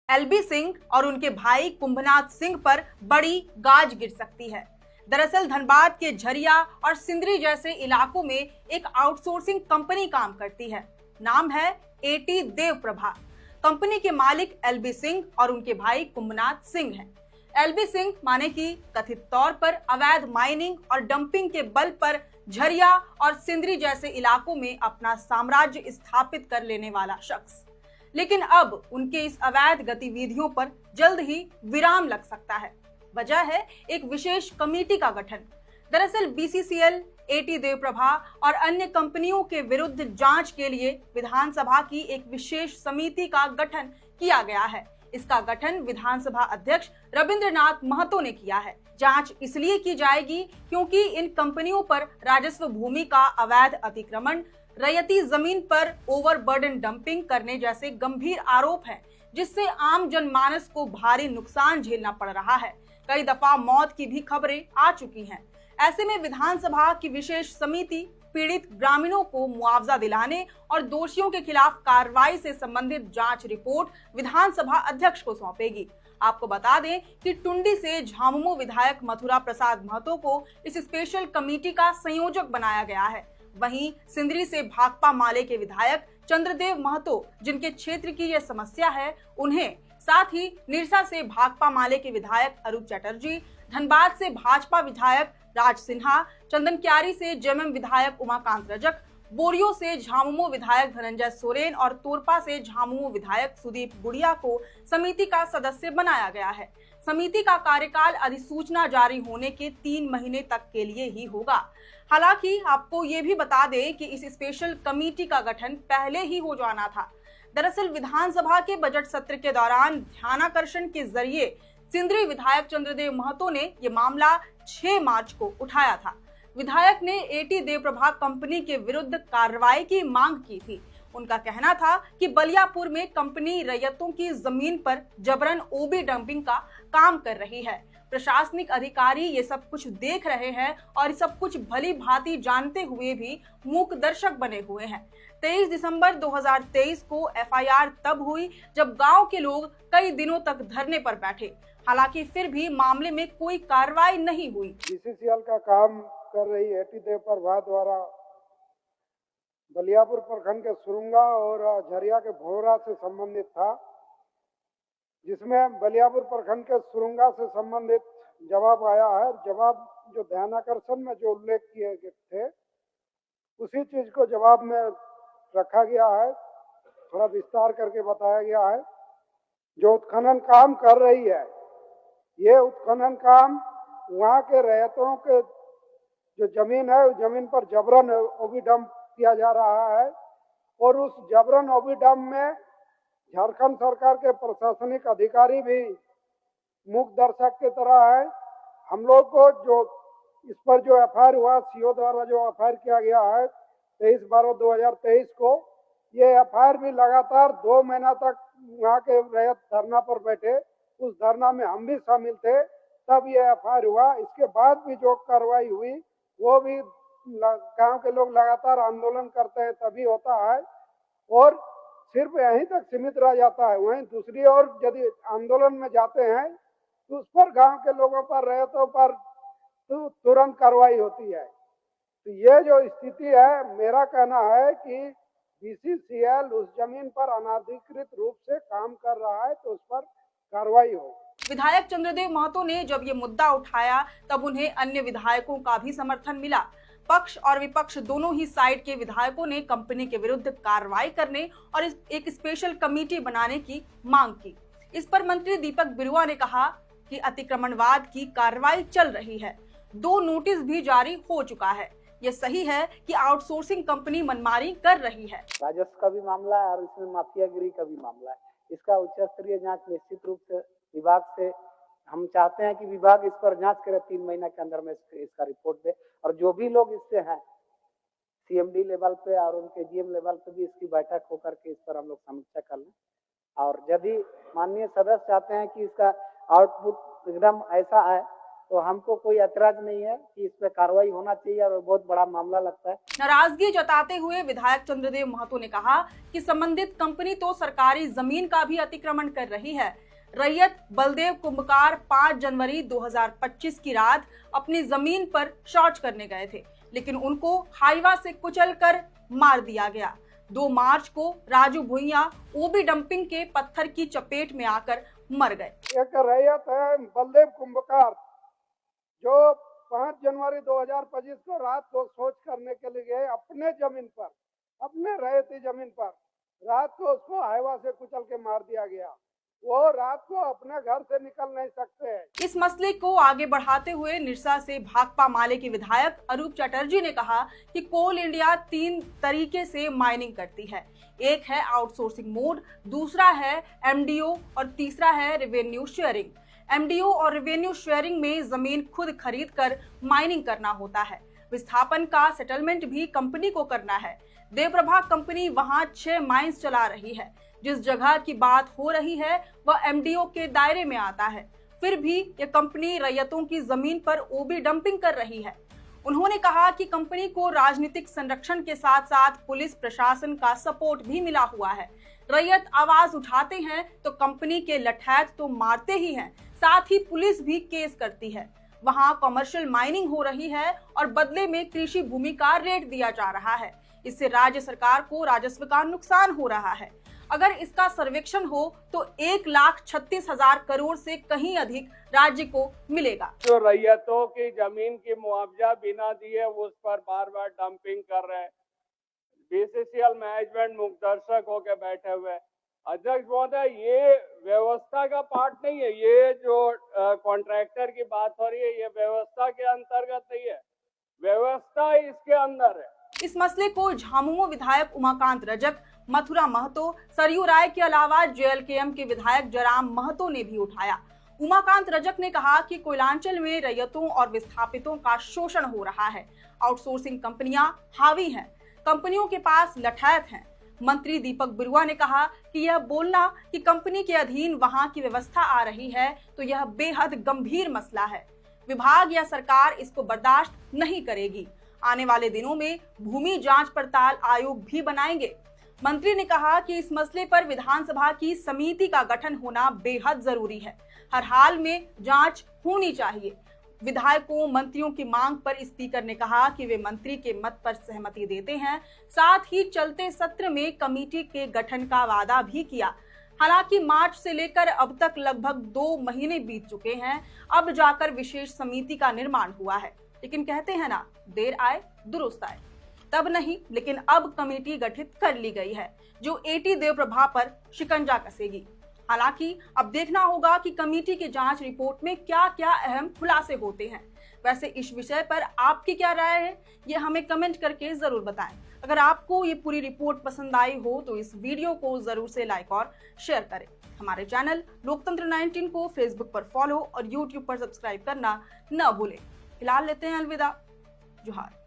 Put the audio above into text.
LB Singh और उनके भाई कुंभनाथ सिंह पर बड़ी गाज गिर सकती है। दरअसल धनबाद के झरिया और सिंदरी जैसे इलाकों में एक आउटसोर्सिंग कंपनी काम करती है। नाम है एटी देव प्रभा। कंपनी के मालिक एलबी सिंह और उनके भाई कुंभनाथ सिंह हैं। एलबी सिंह माने कि कथित तौर पर अवैध माइनिंग और डंपिंग के बल पर झरिया और सिंदरी जैसे इलाकों में अपना साम्राज्य स्थापित कर लेने वाला शख्स। लेकिन अब उनके इस अवैध गतिविधियों पर जल्द ही विराम लग सकता है। वजह है एक विशेष कमेटी का गठन। दरअसल बीसीसीएल, एटी देवप्रभा और अन्य कंपनियों के विरुद्ध जांच के लिए विधानसभा की एक विशेष समिति का गठन किया गया है। इसका गठन विधानसभा अध्यक्ष रविंद्रनाथ महतो ने किया है। जांच इसलिए की जाएगी क्योंकि इन कंपनियों पर राजस्व भूमि का अवैध अतिक्रमण, रैयती जमीन पर ओवरबर्डन डंपिंग करने जैसे गंभीर आरोप हैं, जिससे आम जनमानस को भारी नुकसान झेलना पड़ रहा है। कई दफा मौत की भी खबरें आ चुकी हैं। ऐसे में विधानसभा की विशेष समिति पीड़ित ग्रामीणों को मुआवजा दिलाने और दोषियों के खिलाफ कार्रवाई से संबंधित जांच रिपोर्ट विधानसभा अध्यक्ष को सौंपेगी। आपको बता दें कि टुंडी से झामुमो विधायक मथुरा प्रसाद महतो को इस स्पेशल कमेटी का संयोजक बनाया गया है। वहीं सिंदरी से भाकपा माले के विधायक चंद्रदेव महतो, जिनके क्षेत्र की यह समस्या है, उन्हें, साथ ही निरसा से भाकपा माले के विधायक अरूप चटर्जी, धनबाद से भाजपा विधायक राज सिन्हा, चंदनक्यारी से जेएमएम विधायक उमाकांत रजक, बोरियो से झामुमो विधायक धनंजय सोरेन और तोरपा से झामुमो विधायक सुदीप गुड़िया को समिति का सदस्य बनाया गया है। समिति का कार्यकाल अधिसूचना जारी होने के 3 महीने तक के लिए ही होगा। हालांकि आपको ये भी बता दें कि इस स्पेशल कमेटी का गठन पहले ही हो जाना था। दरअसल विधानसभा के बजट सत्र के दौरान ध्यानाकर्षण के जरिए सिंदरी विधायक चंद्रदेव महतो ने ये मामला 6 मार्च को उठाया था। विधायक ने एटी देवप्रभा कंपनी के विरुद्ध कार्रवाई की मांग की थी। उनका कहना था कि बलियापुर में कंपनी रैयतों की जमीन पर जबरन ओबी डंपिंग का काम कर रही है। प्रशासनिक अधिकारी ये सब कुछ देख रहे हैं और सब कुछ भली भांति जानते हुए भी मूक दर्शक बने हुए हैं। 23 दिसंबर 2023 को एफआईआर तब हुई जब गांव के लोग कई दिनों तक धरने पर बैठे। हालांकि फिर भी मामले में कोई कार्रवाई नहीं हुई। बीसीसीएल का काम कर रही एटी देवप्रभा द्वारा बलियापुर प्रखंड के सुरुंगा और झरिया के भोरा से संबंधित था, जिसमें बलियापुर प्रखंड के सुरुंगा से संबंधित जवाब आया है। जवाब जो ध्यानाकर्षण में जो उल्लेख किए गए थे, उसी चीज को जवाब में रखा गया है, थोड़ा विस्तार करके बताया गया है। जो उत्खनन काम कर रही है, ये उत्खनन काम वहाँ के रैयतों के जो जमीन है, उस जमीन पर जबरन ओबी डंप किया जा रहा है और उस जबरन ओबी डंप में झारखंड सरकार के प्रशासनिक अधिकारी भी मूक दर्शक की तरह है। हम लोग को जो इस पर जो एफआईआर हुआ, सीओ द्वारा जो एफआईआर किया गया है 23/12/2023 को, ये एफआईआर भी लगातार 2 महीना तक वहाँ के रैयत धरना पर बैठे। उस धरना में हम भी शामिल थे, तब ये एफआईआर हुआ। इसके बाद भी जो कार्रवाई हुई, वो भी गांव के लोग लगातार आंदोलन करते हैं तभी होता है और सिर्फ यहीं तक सीमित रह जाता है। वहीं दूसरी ओर यदि आंदोलन में जाते हैं तो उस पर गांव के लोगों पर, रैयतों पर तो तुरंत कार्रवाई होती है। तो ये जो स्थिति है, मेरा कहना है कि बीसीसीएल उस जमीन पर अनाधिकृत रूप से काम कर रहा है तो उस पर कार्रवाई हो। विधायक चंद्रदेव महतो ने जब ये मुद्दा उठाया तब उन्हें अन्य विधायकों का भी समर्थन मिला। पक्ष और विपक्ष दोनों ही साइड के विधायकों ने कंपनी के विरुद्ध कार्रवाई करने और एक स्पेशल कमेटी बनाने की मांग की। इस पर मंत्री दीपक बिरुआ ने कहा कि अतिक्रमणवाद की कार्रवाई चल रही है, 2 नोटिस भी जारी हो चुका है। ये सही है कि आउटसोर्सिंग कंपनी मनमानी कर रही है। राजस्व का भी मामला है और इसमें माफियागिरी का भी मामला है। इसका उच्च स्तरीय जांच निश्चित रूप से विभाग से हम चाहते हैं कि विभाग इस पर जांच करे, 3 महीना के अंदर में इसका रिपोर्ट दे और जो भी लोग इससे हैं सीएमडी लेवल पे और उनके जीएम लेवल पे भी इसकी बैठक होकर के इस पर हम लोग समीक्षा कर लें। और यदि माननीय सदस्य चाहते हैं कि इसका आउटपुट एकदम ऐसा है तो हमको कोई ऐतराज नहीं है कि इस पे कार्रवाई होना चाहिए और बहुत बड़ा मामला लगता है। नाराजगी जताते हुए विधायक चंद्रदेव महतो ने कहा कि संबंधित कंपनी तो सरकारी जमीन का भी अतिक्रमण कर रही है। रैयत बलदेव कुंभकार 5 जनवरी 2025 की रात अपनी जमीन पर शौच करने गए थे, लेकिन उनको हाईवा से कुचलकर मार दिया गया। 2 मार्च को राजू भुइयां ओबी डंपिंग के पत्थर की चपेट में आकर मर गए। एक रैयत है बलदेव कुंभकार जो 5 जनवरी 2025 को रात को शौच करने के लिए गए अपने जमीन पर, अपने रैयती जमीन पर। रात को उसको हाईवा से कुचल के मार दिया गया। वो रात को अपने घर से निकल नहीं सकते। इस मसले को आगे बढ़ाते हुए निरसा से भाकपा माले के विधायक अरूप चटर्जी ने कहा कि कोल इंडिया 3 तरीके से माइनिंग करती है। एक है आउटसोर्सिंग मोड, दूसरा है एमडीओ और तीसरा है रेवेन्यू शेयरिंग। एमडीओ और रेवेन्यू शेयरिंग में जमीन खुद खरीद कर माइनिंग करना होता है। विस्थापन का सेटलमेंट भी कंपनी को करना है। देवप्रभा कंपनी वहां 6 माइंस चला रही है। जिस जगह की बात हो रही है वह एमडीओ के दायरे में आता है, फिर भी यह कंपनी रैयतों की जमीन पर ओबी डंपिंग कर रही है। उन्होंने कहा कि कंपनी को राजनीतिक संरक्षण के साथ साथ पुलिस प्रशासन का सपोर्ट भी मिला हुआ है। रैयत आवाज उठाते हैं तो कंपनी के लठैत तो मारते ही हैं, साथ ही पुलिस भी केस करती है। वहां कमर्शियल माइनिंग हो रही है और बदले में कृषि भूमि का रेट दिया जा रहा है। इससे राज्य सरकार को राजस्व का नुकसान हो रहा है। अगर इसका सर्वेक्षण हो तो 1,36,000 करोड़ से कहीं अधिक राज्य को मिलेगा। जो रैयतों की जमीन की मुआवजा बिना दिए उस पर बार बार डंपिंग कर रहे हैं। बीसीसीएल मैनेजमेंट मुखदर्शक होकर बैठे हुए। अध्यक्ष महोदय, ये व्यवस्था का पार्ट नहीं है। ये जो कॉन्ट्रैक्टर की बात हो रही है ये व्यवस्था के अंतर्गत नहीं है, व्यवस्था इसके अंदर है। इस मसले को झामुमो विधायक उमाकांत रजक, मथुरा महतो, सरयू राय के अलावा जेएलकेएम के विधायक जयराम महतो ने भी उठाया। उमाकांत रजक ने कहा कि कोयलांचल में रैयतों और विस्थापितों का शोषण हो रहा है। आउटसोर्सिंग कंपनियां हावी हैं, कंपनियों के पास लठैत हैं। मंत्री दीपक बिरुआ ने कहा कि यह बोलना कि कंपनी के अधीन वहां की व्यवस्था आ रही है तो यह बेहद गंभीर मसला है। विभाग या सरकार इसको बर्दाश्त नहीं करेगी। आने वाले दिनों में भूमि जांच पड़ताल आयोग भी बनाएंगे। मंत्री ने कहा कि इस मसले पर विधानसभा की समिति का गठन होना बेहद जरूरी है। हर हाल में जांच होनी चाहिए। विधायकों मंत्रियों की मांग पर स्पीकर ने कहा कि वे मंत्री के मत पर सहमति देते हैं। साथ ही चलते सत्र में कमेटी के गठन का वादा भी किया। हालांकि मार्च से लेकर अब तक लगभग 2 महीने बीत चुके हैं। अब जाकर विशेष समिति का निर्माण हुआ है, लेकिन कहते हैं ना, देर आए दुरुस्त आए। तब नहीं, लेकिन अब कमेटी गठित कर ली गई है जो एटी देवप्रभा पर शिकंजा कसेगी। हालांकि अब देखना होगा कि कमेटी की जांच रिपोर्ट में क्या क्या अहम खुलासे होते हैं। वैसे इस विषय पर आपकी क्या राय है, ये हमें कमेंट करके जरूर बताएं। अगर आपको ये पूरी रिपोर्ट पसंद आई हो तो इस वीडियो को जरूर से लाइक और शेयर करें। हमारे चैनल लोकतंत्र 19 को फेसबुक पर फॉलो और यूट्यूब पर सब्सक्राइब करना न भूलें। फिलहाल लेते हैं अलविदा। जोहार।